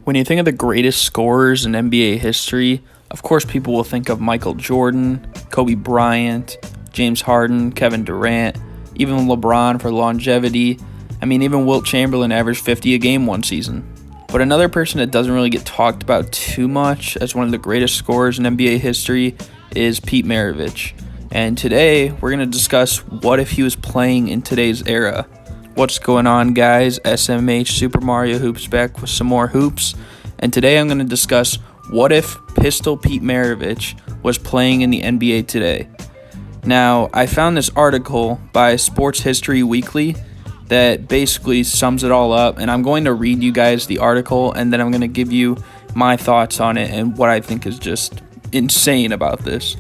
When you think of the greatest scorers in NBA history, of course people will think of Michael Jordan, Kobe Bryant, James Harden, Kevin Durant, even LeBron for longevity. Even Wilt Chamberlain averaged 50 a game one season. But another person that doesn't really get talked about too much as one of the greatest scorers in NBA history is Pete Maravich. And today we're going to discuss what if he was playing in today's era. What's going on, guys? SMH Super Mario Hoops back with some more hoops. And today I'm going to discuss what if Pistol Pete Maravich was playing in the NBA today. Now, I found this article by Sports History Weekly that basically sums it all up, and I'm going to read you guys the article, and then I'm going to give you my thoughts on it and what I think is just insane about this.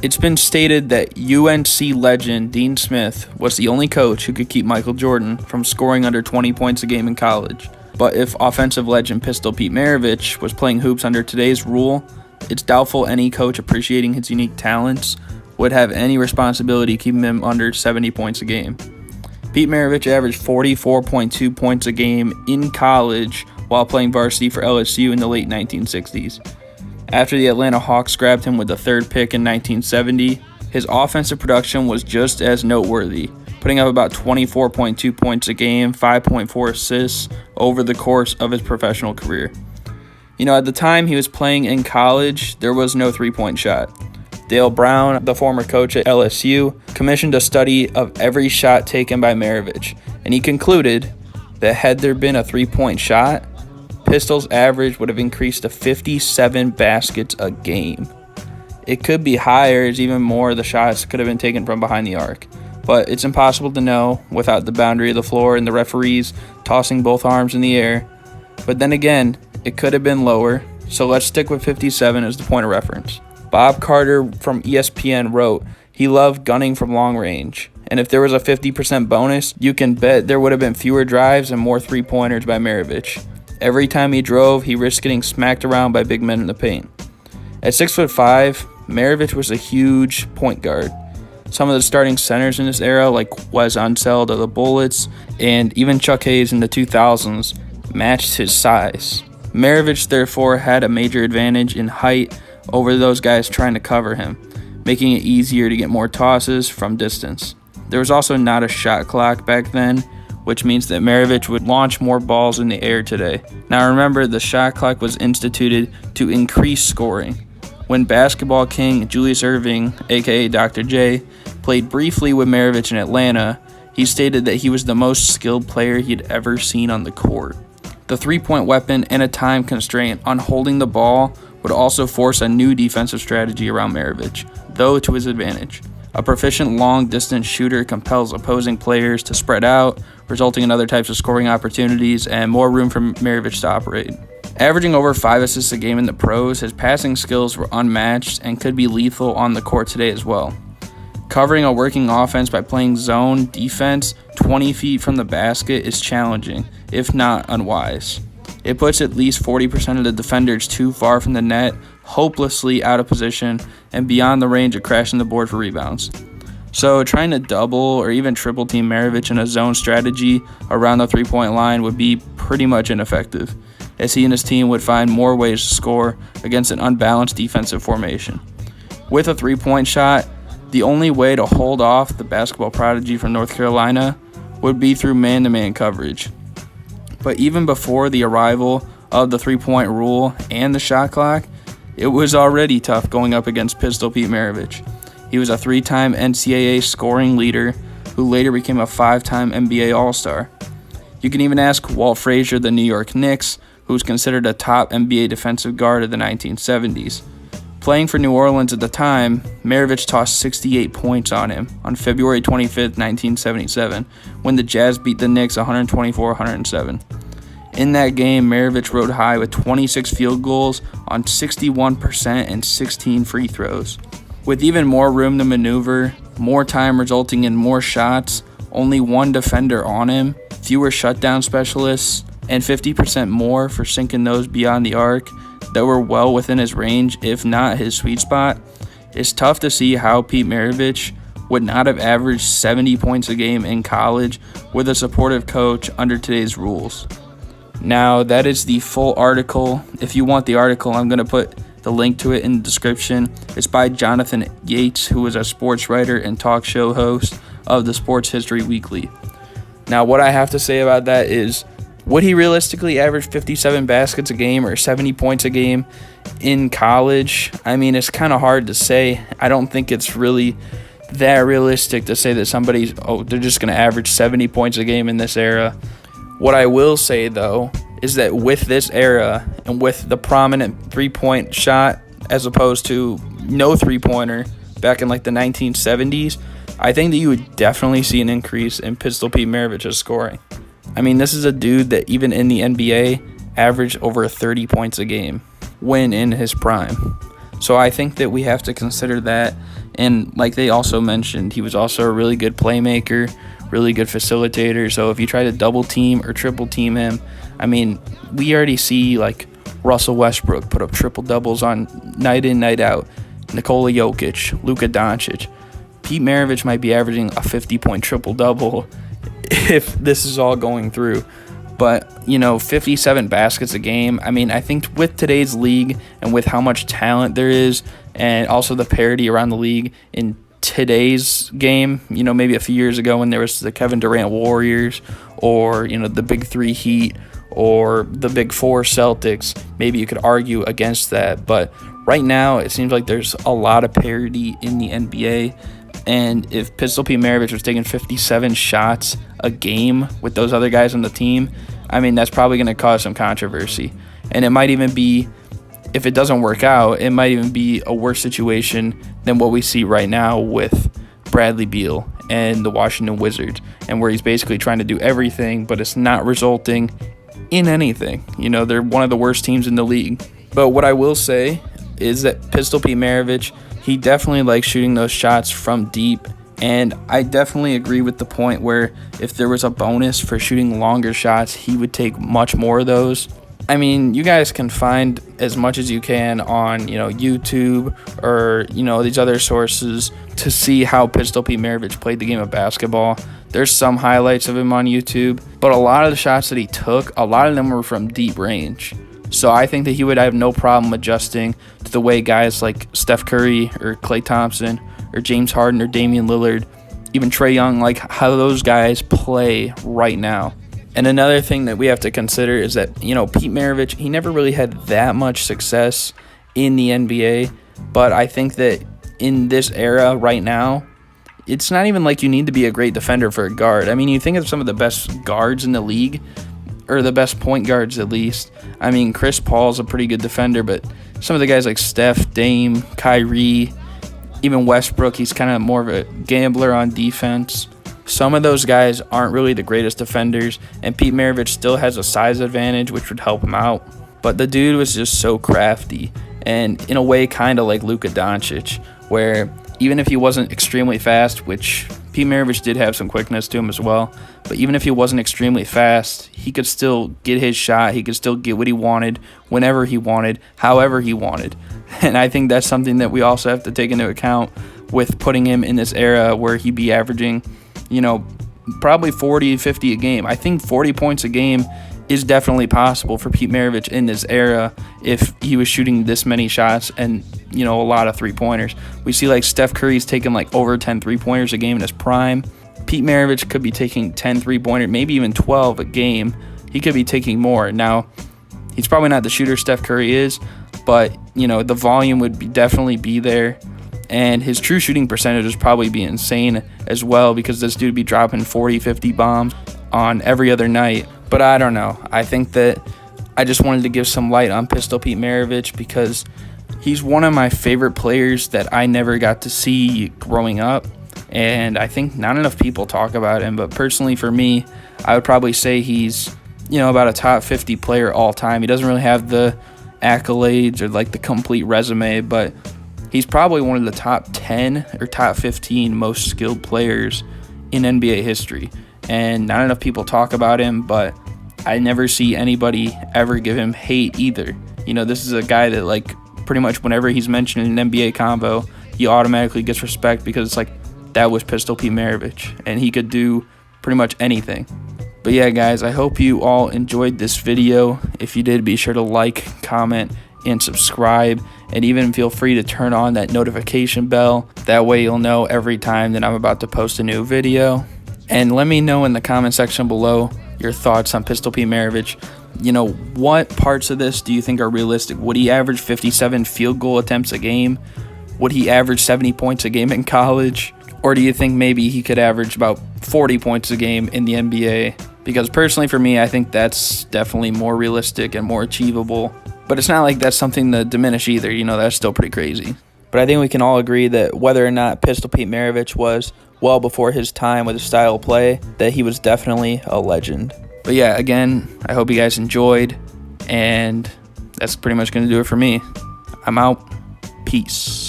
It's been stated that UNC legend Dean Smith was the only coach who could keep Michael Jordan from scoring under 20 points a game in college. But if offensive legend Pistol Pete Maravich was playing hoops under today's rule, it's doubtful any coach appreciating his unique talents would have any responsibility keeping him under 70 points a game. Pete Maravich averaged 44.2 points a game in college while playing varsity for LSU in the late 1960s. After the Atlanta Hawks grabbed him with the third pick in 1970, his offensive production was just as noteworthy, putting up about 24.2 points a game, 5.4 assists over the course of his professional career. At the time he was playing in college, there was no three-point shot. Dale Brown, the former coach at LSU, commissioned a study of every shot taken by Maravich, and he concluded that had there been a three-point shot, Pistol's average would have increased to 57 baskets a game. It could be higher, as even more of the shots could have been taken from behind the arc, but it's impossible to know without the boundary of the floor and the referees tossing both arms in the air. But then again, it could have been lower, so let's stick with 57 as the point of reference. Bob Carter from ESPN wrote, he loved gunning from long range, and if there was a 50% bonus, you can bet there would have been fewer drives and more three-pointers by Maravich. Every time he drove, he risked getting smacked around by big men in the paint. At 6'5", Maravich was a huge point guard. Some of the starting centers in this era, like Wes Unseld of the Bullets and even Chuck Hayes in the 2000s, matched his size. Maravich, therefore, had a major advantage in height over those guys trying to cover him, making it easier to get more tosses from distance. There was also not a shot clock back then, which means that Maravich would launch more balls in the air today. Now remember, the shot clock was instituted to increase scoring. When basketball king Julius Erving, aka Dr. J, played briefly with Maravich in Atlanta, he stated that he was the most skilled player he'd ever seen on the court. The three-point weapon and a time constraint on holding the ball would also force a new defensive strategy around Maravich, though to his advantage. A proficient long-distance shooter compels opposing players to spread out, resulting in other types of scoring opportunities and more room for Maravich to operate. Averaging over 5 assists a game in the pros, his passing skills were unmatched and could be lethal on the court today as well. Covering a working offense by playing zone defense 20 feet from the basket is challenging, if not unwise. It puts at least 40% of the defenders too far from the net, hopelessly out of position, and beyond the range of crashing the board for rebounds. So trying to double or even triple team Maravich in a zone strategy around the three-point line would be pretty much ineffective, as he and his team would find more ways to score against an unbalanced defensive formation. With a three-point shot, the only way to hold off the basketball prodigy from North Carolina would be through man-to-man coverage. But even before the arrival of the three-point rule and the shot clock, it was already tough going up against Pistol Pete Maravich. He was a 3-time NCAA scoring leader who later became a 5-time NBA All-Star. You can even ask Walt Frazier of the New York Knicks, who was considered a top NBA defensive guard of the 1970s. Playing for New Orleans at the time, Maravich tossed 68 points on him on February 25, 1977, when the Jazz beat the Knicks 124-107. In that game, Maravich rode high with 26 field goals on 61% and 16 free throws. With even more room to maneuver, more time resulting in more shots, only one defender on him, fewer shutdown specialists, and 50% more for sinking those beyond the arc that were well within his range, if not his sweet spot, it's tough to see how Pete Maravich would not have averaged 70 points a game in college with a supportive coach under today's rules. Now, that is the full article. If you want the article, I'm going to put the link to it in the description. It's by Jonathan Yates, who is a sports writer and talk show host of the Sports History Weekly. Now, what I have to say about that is, would he realistically average 57 baskets a game or 70 points a game in college? I mean, it's kind of hard to say. I don't think it's really that realistic to say that they're just going to average 70 points a game in this era. What I will say, though, is that with this era and with the prominent three-point shot as opposed to no three-pointer back in like the 1970s, I think that you would definitely see an increase in Pistol Pete Maravich's scoring. I mean, this is a dude that even in the NBA averaged over 30 points a game when in his prime. So I think that we have to consider that. And like they also mentioned, he was also a really good playmaker, really good facilitator. So if you try to double team or triple team him, I mean, we already see like Russell Westbrook put up triple doubles on night in, night out. Nikola Jokic, Luka Doncic. Pete Maravich might be averaging a 50-point triple double if this is all going through. But, 57 baskets a game, I mean, I think with today's league and with how much talent there is and also the parity around the league in today's game, maybe a few years ago when there was the Kevin Durant Warriors or, the Big Three Heat or the Big Four Celtics, maybe you could argue against that. But right now, it seems like there's a lot of parity in the NBA. And if Pistol Pete Maravich was taking 57 shots a game with those other guys on the team, I mean, that's probably going to cause some controversy. And it might even be, if it doesn't work out, it might even be a worse situation than what we see right now with Bradley Beal and the Washington Wizards, and where he's basically trying to do everything, but it's not resulting in anything. They're one of the worst teams in the league. But what I will say is that Pistol Pete Maravich, he definitely likes shooting those shots from deep, and I definitely agree with the point where if there was a bonus for shooting longer shots, he would take much more of those. I mean, you guys can find as much as you can on, YouTube or, these other sources to see how Pistol Pete Maravich played the game of basketball. There's some highlights of him on YouTube, but a lot of the shots that he took, a lot of them were from deep range. So I think that he would have no problem adjusting to the way guys like Steph Curry or Klay Thompson or James Harden or Damian Lillard, even Trae Young, like how those guys play right now. And another thing that we have to consider is that, Pete Maravich, he never really had that much success in the NBA, but I think that in this era right now, it's not even like you need to be a great defender for a guard. I mean, you think of some of the best guards in the league, or the best point guards at least. I mean, Chris Paul's a pretty good defender, but some of the guys like Steph, Dame, Kyrie, even Westbrook, he's kind of more of a gambler on defense. Some of those guys aren't really the greatest defenders, and Pete Maravich still has a size advantage, which would help him out. But the dude was just so crafty, and in a way kind of like Luka Doncic, where even if he wasn't extremely fast, which Pete Maravich did have some quickness to him as well, but even if he wasn't extremely fast, he could still get his shot. He could still get what he wanted, whenever he wanted, however he wanted. And I think that's something that we also have to take into account with putting him in this era where he'd be averaging, probably 40, 50 a game. I think 40 points a game is definitely possible for Pete Maravich in this era if he was shooting this many shots and, a lot of three-pointers. We see like Steph Curry's taking like over 10 three-pointers a game in his prime. Pete Maravich could be taking 10 three-pointers, maybe even 12 a game. He could be taking more. Now, he's probably not the shooter Steph Curry is, but, the volume would definitely be there. And his true shooting percentage would probably be insane as well, because this dude would be dropping 40, 50 bombs on every other night. But I don't know. I think that I just wanted to give some light on Pistol Pete Maravich because he's one of my favorite players that I never got to see growing up. And I think not enough people talk about him. But personally for me, I would probably say he's, about a top 50 player all time. He doesn't really have the accolades or like the complete resume, but he's probably one of the top 10 or top 15 most skilled players in NBA history. And not enough people talk about him, but I never see anybody ever give him hate either. This is a guy that, like, pretty much whenever he's mentioned in an NBA combo, he automatically gets respect because it's like, that was Pistol Pete Maravich, and he could do pretty much anything. But yeah, guys, I hope you all enjoyed this video. If you did, be sure to like, comment, and subscribe, and even feel free to turn on that notification bell. That way you'll know every time that I'm about to post a new video. And let me know in the comment section below your thoughts on Pistol Pete Maravich. You know, what parts of this do you think are realistic? Would he average 57 field goal attempts a game? Would he average 70 points a game in college? Or do you think maybe he could average about 40 points a game in the NBA? Because personally for me, I think that's definitely more realistic and more achievable. But it's not like that's something to diminish either. You know, that's still pretty crazy. But I think we can all agree that whether or not Pistol Pete Maravich was well before his time with his style of play, that he was definitely a legend. But yeah, again, I hope you guys enjoyed. And that's pretty much going to do it for me. I'm out. Peace.